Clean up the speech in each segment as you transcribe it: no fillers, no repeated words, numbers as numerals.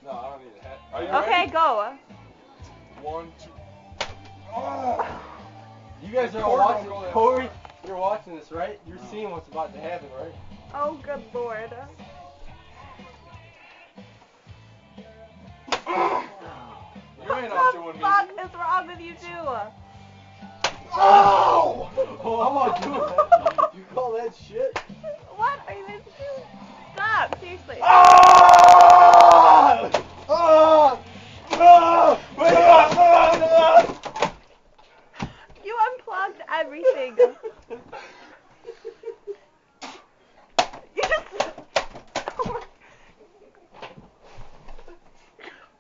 No, I don't need a hat. Are you Okay, ready? go. 1, 2. Oh. You guys are all watching. Corey, you're watching this, right? You're seeing what's about to happen, right? Oh, good lord. You ain't What out the doing me. fuck is wrong with you two? Oh! Oh, I'm not doing that. You call that shit? What are you guys doing? Stop, seriously. Ah! Ah! Ah! You unplugged everything. You just...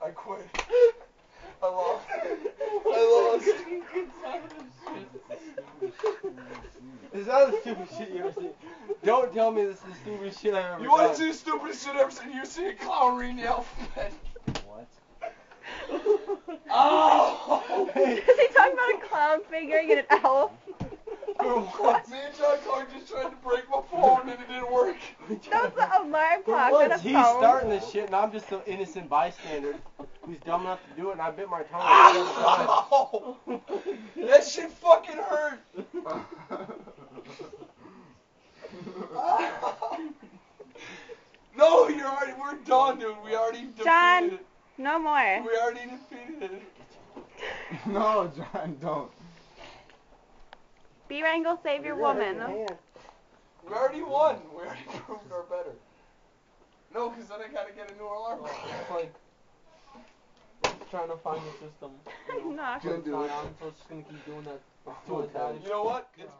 I quit. I lost. I lost. Is that the stupidest shit you ever seen? Don't tell me this is the stupidest shit I've ever You want done. to see the stupidest shit I've ever seen? You see a clown reading the alphabet. What? Oh! Is he talking about a clown figuring and an elf? For what? Me and John Clark just tried to break my phone and it didn't work. That was the alarm For clock, not a once, he's phone. starting this shit, and I'm just an innocent bystander who's dumb enough to do it, and I bit my tongue. Ow! That shit fucking hurt. No, we're done, dude. We already defeated John, it. no more. We already defeated it. No, John, don't. B-Wrangle, save your woman. We already won. We already proved our better. No, because then I gotta get a new alarm clock. It's like trying to find the system. I'm not. It's not on, so it's just gonna keep doing that. You know what? It's